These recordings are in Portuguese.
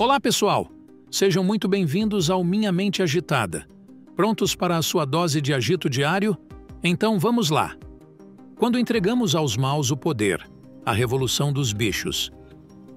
Olá, pessoal! Sejam muito bem-vindos ao Minha Mente Agitada. Prontos para a sua dose de agito diário? Então vamos lá! Quando entregamos aos maus o poder, a Revolução dos Bichos.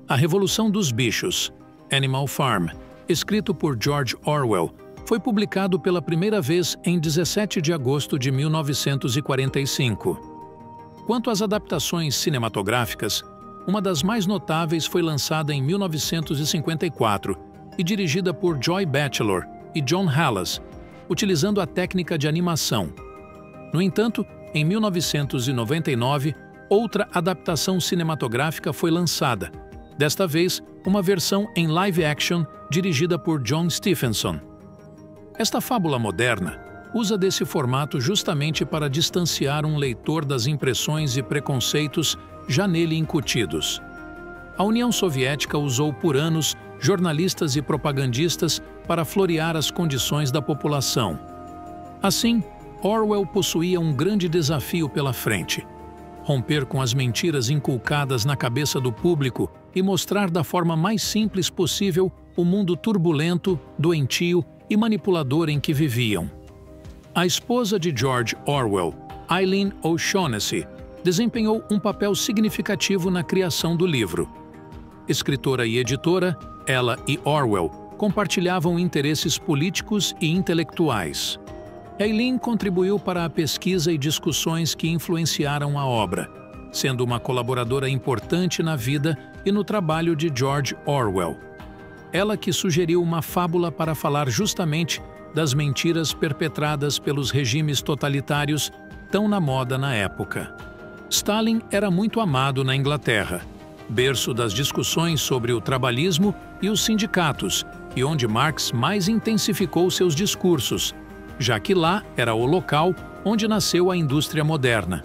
A Revolução dos Bichos, Animal Farm, escrito por George Orwell, foi publicado pela primeira vez em 17 de agosto de 1945. Quanto às adaptações cinematográficas, uma das mais notáveis foi lançada em 1954 e dirigida por Joy Batchelor e John Hallas, utilizando a técnica de animação. No entanto, em 1999, outra adaptação cinematográfica foi lançada, desta vez uma versão em live action dirigida por John Stephenson. Esta fábula moderna usa desse formato justamente para distanciar um leitor das impressões e preconceitos já nele incutidos. A União Soviética usou por anos jornalistas e propagandistas para florear as condições da população. Assim, Orwell possuía um grande desafio pela frente: romper com as mentiras inculcadas na cabeça do público e mostrar da forma mais simples possível o mundo turbulento, doentio e manipulador em que viviam. A esposa de George Orwell, Eileen O'Shaughnessy, desempenhou um papel significativo na criação do livro. Escritora e editora, ela e Orwell compartilhavam interesses políticos e intelectuais. Eileen contribuiu para a pesquisa e discussões que influenciaram a obra, sendo uma colaboradora importante na vida e no trabalho de George Orwell. Ela que sugeriu uma fábula para falar justamente das mentiras perpetradas pelos regimes totalitários tão na moda na época. Stalin era muito amado na Inglaterra, berço das discussões sobre o trabalhismo e os sindicatos, e onde Marx mais intensificou seus discursos, já que lá era o local onde nasceu a indústria moderna.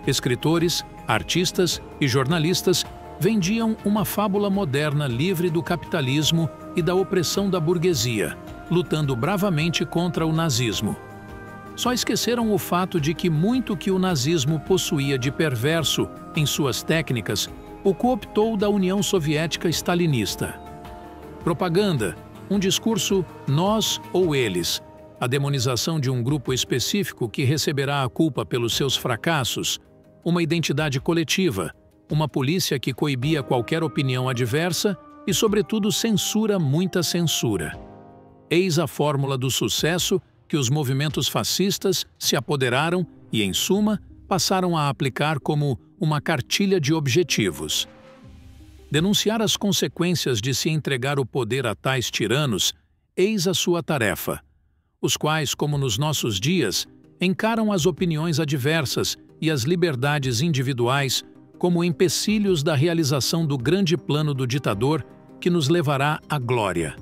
Escritores, artistas e jornalistas vendiam uma fábula moderna livre do capitalismo e da opressão da burguesia, lutando bravamente contra o nazismo. Só esqueceram o fato de que muito que o nazismo possuía de perverso em suas técnicas o cooptou da União Soviética stalinista. Propaganda, um discurso nós ou eles, a demonização de um grupo específico que receberá a culpa pelos seus fracassos, uma identidade coletiva, uma polícia que coibia qualquer opinião adversa e, sobretudo, censura muita censura. Eis a fórmula do sucesso que os movimentos fascistas se apoderaram e, em suma, passaram a aplicar como uma cartilha de objetivos. Denunciar as consequências de se entregar o poder a tais tiranos, eis a sua tarefa, os quais, como nos nossos dias, encaram as opiniões adversas e as liberdades individuais como empecilhos da realização do grande plano do ditador que nos levará à glória.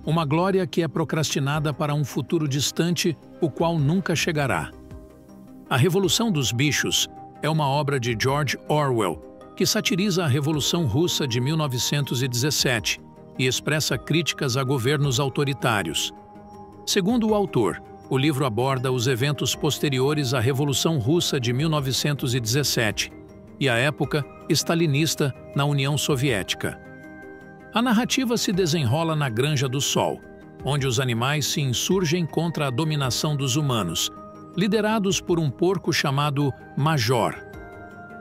Uma glória que é procrastinada para um futuro distante, o qual nunca chegará. A Revolução dos Bichos é uma obra de George Orwell, que satiriza a Revolução Russa de 1917 e expressa críticas a governos autoritários. Segundo o autor, o livro aborda os eventos posteriores à Revolução Russa de 1917 e a época stalinista na União Soviética. A narrativa se desenrola na Granja do Sol, onde os animais se insurgem contra a dominação dos humanos, liderados por um porco chamado Major.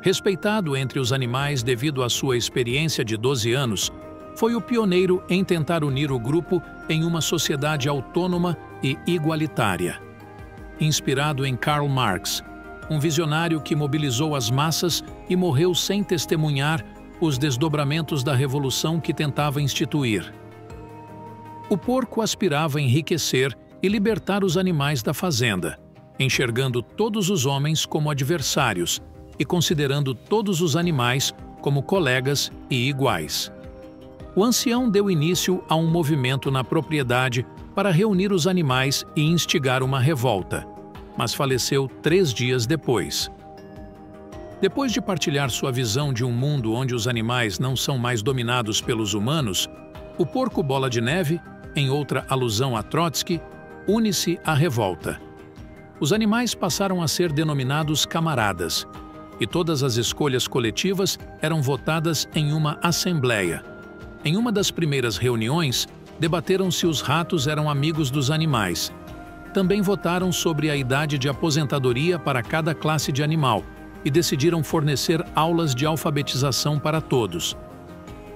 Respeitado entre os animais devido à sua experiência de 12 anos, foi o pioneiro em tentar unir o grupo em uma sociedade autônoma e igualitária. Inspirado em Karl Marx, um visionário que mobilizou as massas e morreu sem testemunhar os desdobramentos da revolução que tentava instituir. O porco aspirava a enriquecer e libertar os animais da fazenda, enxergando todos os homens como adversários e considerando todos os animais como colegas e iguais. O ancião deu início a um movimento na propriedade para reunir os animais e instigar uma revolta, mas faleceu 3 dias depois. Depois de partilhar sua visão de um mundo onde os animais não são mais dominados pelos humanos, o porco Bola de Neve, em outra alusão a Trotsky, une-se à revolta. Os animais passaram a ser denominados camaradas, e todas as escolhas coletivas eram votadas em uma assembleia. Em uma das primeiras reuniões, debateram se os ratos eram amigos dos animais. Também votaram sobre a idade de aposentadoria para cada classe de animal e decidiram fornecer aulas de alfabetização para todos.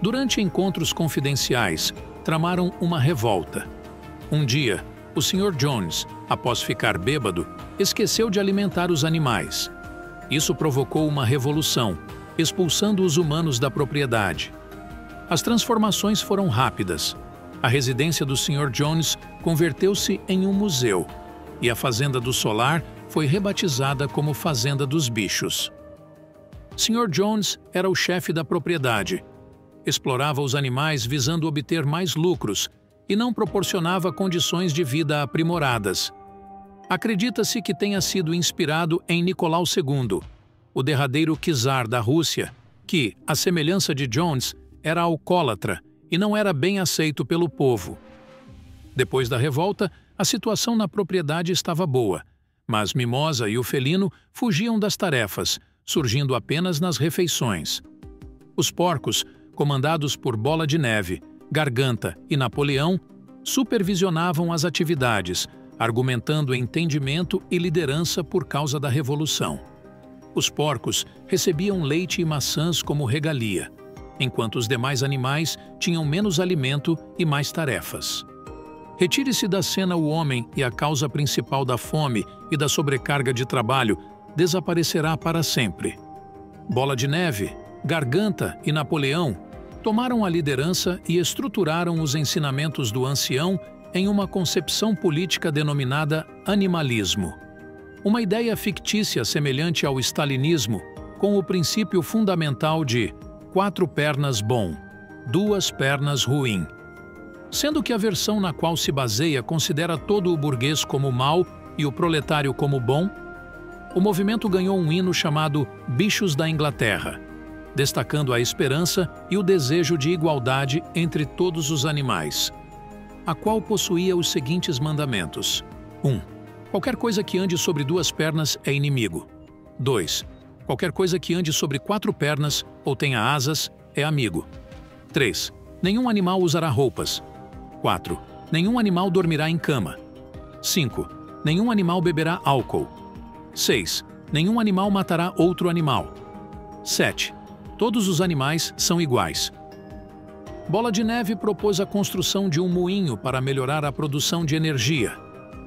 Durante encontros confidenciais, tramaram uma revolta. Um dia, o Sr. Jones, após ficar bêbado, esqueceu de alimentar os animais. Isso provocou uma revolução, expulsando os humanos da propriedade. As transformações foram rápidas. A residência do Sr. Jones converteu-se em um museu, e a Fazenda do Solar foi rebatizada como Fazenda dos Bichos. Sr. Jones era o chefe da propriedade. Explorava os animais visando obter mais lucros e não proporcionava condições de vida aprimoradas. Acredita-se que tenha sido inspirado em Nicolau II, o derradeiro czar da Rússia, que, à semelhança de Jones, era alcoólatra e não era bem aceito pelo povo. Depois da revolta, a situação na propriedade estava boa, mas Mimosa e o felino fugiam das tarefas, surgindo apenas nas refeições. Os porcos, comandados por Bola de Neve, Garganta e Napoleão, supervisionavam as atividades, argumentando entendimento e liderança por causa da Revolução. Os porcos recebiam leite e maçãs como regalia, enquanto os demais animais tinham menos alimento e mais tarefas. Retire-se da cena o homem e a causa principal da fome e da sobrecarga de trabalho desaparecerá para sempre. Bola de Neve, Garganta e Napoleão tomaram a liderança e estruturaram os ensinamentos do ancião em uma concepção política denominada animalismo. Uma ideia fictícia semelhante ao stalinismo, com o princípio fundamental de 4 pernas bom, 2 pernas ruim. Sendo que a versão na qual se baseia considera todo o burguês como mau e o proletário como bom, o movimento ganhou um hino chamado Bichos da Inglaterra, destacando a esperança e o desejo de igualdade entre todos os animais, a qual possuía os seguintes mandamentos. 1. Qualquer coisa que ande sobre 2 pernas é inimigo. 2. Qualquer coisa que ande sobre 4 pernas ou tenha asas é amigo. 3. Nenhum animal usará roupas. 4. Nenhum animal dormirá em cama. 5. Nenhum animal beberá álcool. 6. Nenhum animal matará outro animal. 7. Todos os animais são iguais. Bola de Neve propôs a construção de um moinho para melhorar a produção de energia,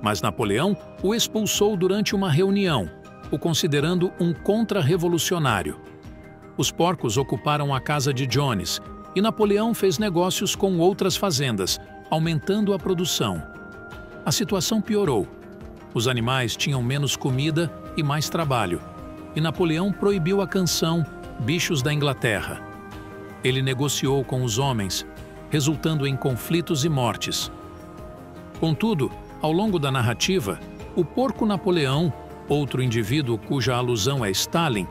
mas Napoleão o expulsou durante uma reunião, o considerando um contra-revolucionário. Os porcos ocuparam a casa de Jones e Napoleão fez negócios com outras fazendas, aumentando a produção. A situação piorou. Os animais tinham menos comida e mais trabalho, e Napoleão proibiu a canção Bichos da Inglaterra. Ele negociou com os homens, resultando em conflitos e mortes. Contudo, ao longo da narrativa, o porco Napoleão, outro indivíduo cuja alusão é Stalin,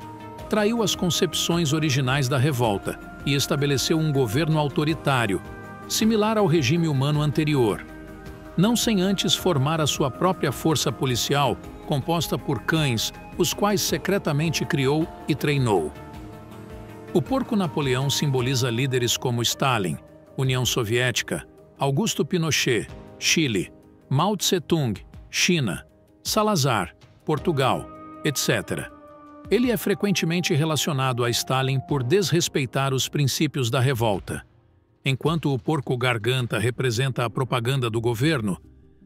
traiu as concepções originais da revolta e estabeleceu um governo autoritário, similar ao regime humano anterior, não sem antes formar a sua própria força policial, composta por cães, os quais secretamente criou e treinou. O porco Napoleão simboliza líderes como Stalin, União Soviética, Augusto Pinochet, Chile, Mao Tse-tung, China, Salazar, Portugal, etc. Ele é frequentemente relacionado a Stalin por desrespeitar os princípios da revolta. Enquanto o porco Garganta representa a propaganda do governo,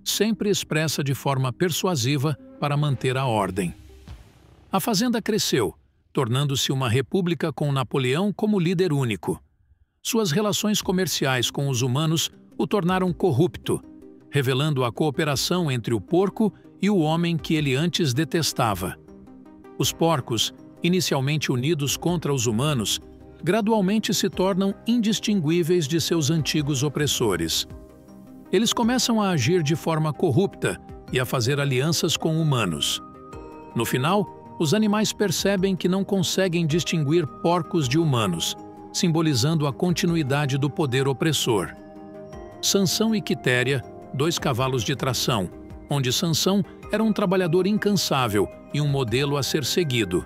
sempre expressa de forma persuasiva para manter a ordem. A fazenda cresceu, tornando-se uma república com Napoleão como líder único. Suas relações comerciais com os humanos o tornaram corrupto, revelando a cooperação entre o porco e o homem que ele antes detestava. Os porcos, inicialmente unidos contra os humanos, gradualmente se tornam indistinguíveis de seus antigos opressores. Eles começam a agir de forma corrupta e a fazer alianças com humanos. No final, os animais percebem que não conseguem distinguir porcos de humanos, simbolizando a continuidade do poder opressor. Sansão e Quitéria, 2 cavalos de tração, onde Sansão era um trabalhador incansável e um modelo a ser seguido.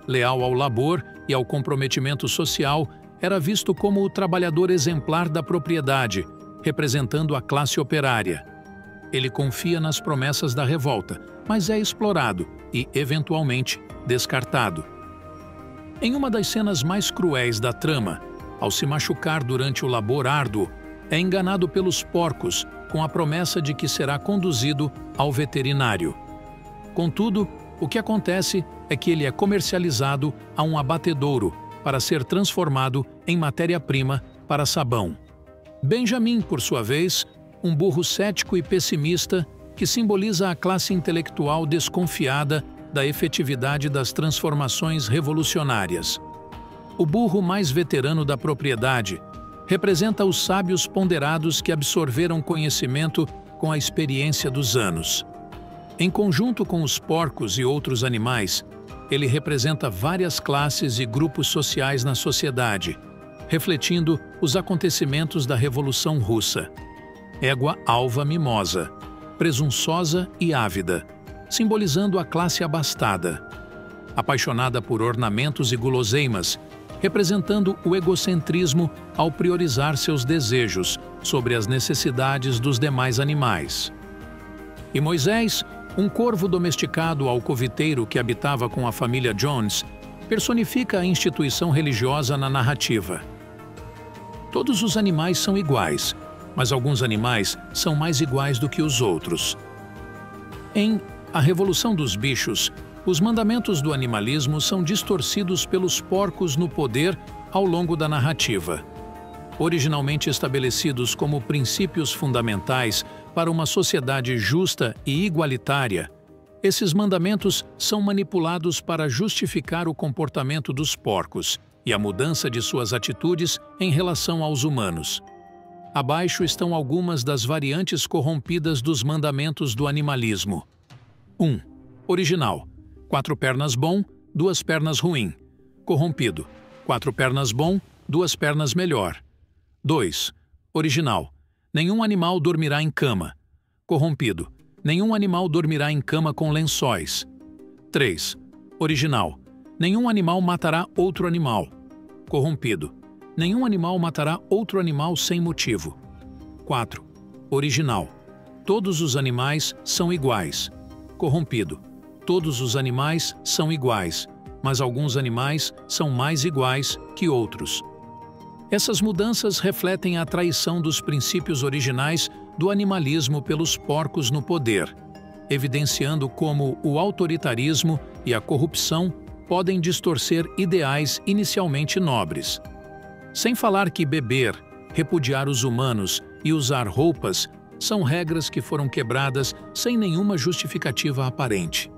Leal ao labor e ao comprometimento social, era visto como o trabalhador exemplar da propriedade, representando a classe operária. Ele confia nas promessas da revolta, mas é explorado e, eventualmente, descartado. Em uma das cenas mais cruéis da trama, ao se machucar durante o labor árduo, é enganado pelos porcos com a promessa de que será conduzido ao veterinário. Contudo, o que acontece é que ele é comercializado a um abatedouro para ser transformado em matéria-prima para sabão. Benjamin, por sua vez, um burro cético e pessimista que simboliza a classe intelectual desconfiada da efetividade das transformações revolucionárias. O burro mais veterano da propriedade representa os sábios ponderados que absorveram conhecimento com a experiência dos anos. Em conjunto com os porcos e outros animais, ele representa várias classes e grupos sociais na sociedade, refletindo os acontecimentos da Revolução Russa. Égua alva mimosa, presunçosa e ávida, simbolizando a classe abastada. Apaixonada por ornamentos e guloseimas, representando o egocentrismo ao priorizar seus desejos sobre as necessidades dos demais animais. E Moisés, um corvo domesticado alcoviteiro que habitava com a família Jones, personifica a instituição religiosa na narrativa. Todos os animais são iguais, mas alguns animais são mais iguais do que os outros. Em A Revolução dos Bichos, os mandamentos do animalismo são distorcidos pelos porcos no poder ao longo da narrativa. Originalmente estabelecidos como princípios fundamentais para uma sociedade justa e igualitária, esses mandamentos são manipulados para justificar o comportamento dos porcos e a mudança de suas atitudes em relação aos humanos. Abaixo estão algumas das variantes corrompidas dos mandamentos do animalismo. 1. Original: 4 pernas bom, 2 pernas ruim. Corrompido: 4 pernas bom, 2 pernas melhor. 2. Original: nenhum animal dormirá em cama. Corrompido: nenhum animal dormirá em cama com lençóis. 3. Original: nenhum animal matará outro animal. Corrompido: nenhum animal matará outro animal sem motivo. 4. Original: todos os animais são iguais. Corrompido: todos os animais são iguais, mas alguns animais são mais iguais que outros. Essas mudanças refletem a traição dos princípios originais do animalismo pelos porcos no poder, evidenciando como o autoritarismo e a corrupção podem distorcer ideais inicialmente nobres. Sem falar que beber, repudiar os humanos e usar roupas são regras que foram quebradas sem nenhuma justificativa aparente.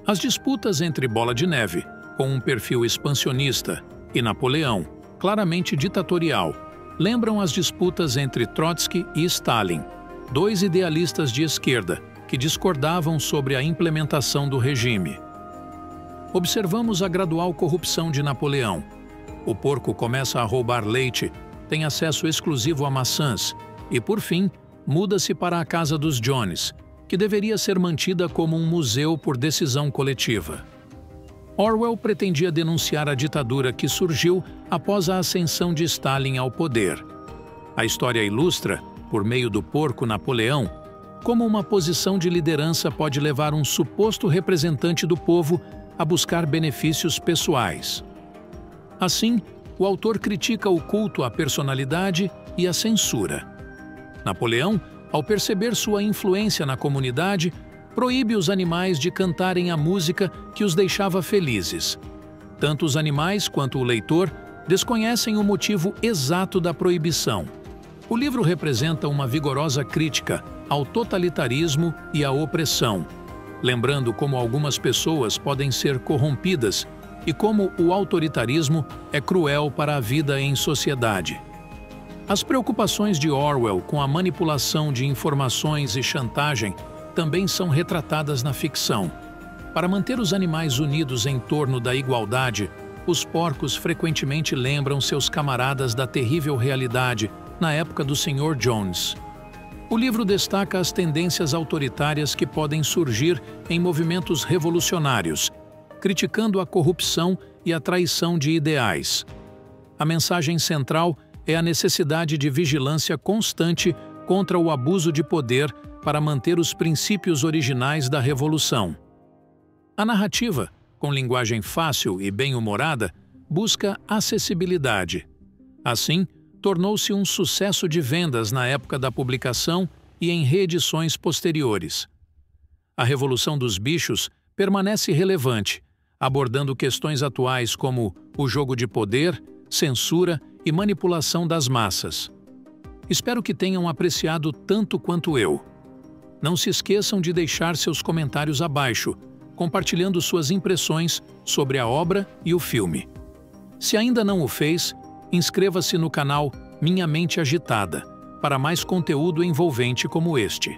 As disputas entre Bola de Neve, com um perfil expansionista, e Napoleão, claramente ditatorial, lembram as disputas entre Trotsky e Stalin, dois idealistas de esquerda que discordavam sobre a implementação do regime. Observamos a gradual corrupção de Napoleão. O porco começa a roubar leite, tem acesso exclusivo a maçãs e, por fim, muda-se para a casa dos Jones, que deveria ser mantida como um museu por decisão coletiva. Orwell pretendia denunciar a ditadura que surgiu após a ascensão de Stalin ao poder. A história ilustra, por meio do porco Napoleão, como uma posição de liderança pode levar um suposto representante do povo a buscar benefícios pessoais. Assim, o autor critica o culto à personalidade e a censura. Napoleão, ao perceber sua influência na comunidade, proíbe os animais de cantarem a música que os deixava felizes. Tanto os animais quanto o leitor desconhecem o motivo exato da proibição. O livro representa uma vigorosa crítica ao totalitarismo e à opressão, lembrando como algumas pessoas podem ser corrompidas e como o autoritarismo é cruel para a vida em sociedade. As preocupações de Orwell com a manipulação de informações e chantagem também são retratadas na ficção. Para manter os animais unidos em torno da igualdade, os porcos frequentemente lembram seus camaradas da terrível realidade na época do Sr. Jones. O livro destaca as tendências autoritárias que podem surgir em movimentos revolucionários, criticando a corrupção e a traição de ideais. A mensagem central é a necessidade de vigilância constante contra o abuso de poder para manter os princípios originais da Revolução. A narrativa, com linguagem fácil e bem-humorada, busca acessibilidade. Assim, tornou-se um sucesso de vendas na época da publicação e em reedições posteriores. A Revolução dos Bichos permanece relevante, abordando questões atuais como o jogo de poder, censura e manipulação das massas. Espero que tenham apreciado tanto quanto eu. Não se esqueçam de deixar seus comentários abaixo, compartilhando suas impressões sobre a obra e o filme. Se ainda não o fez, inscreva-se no canal Minha Mente Agitada para mais conteúdo envolvente como este.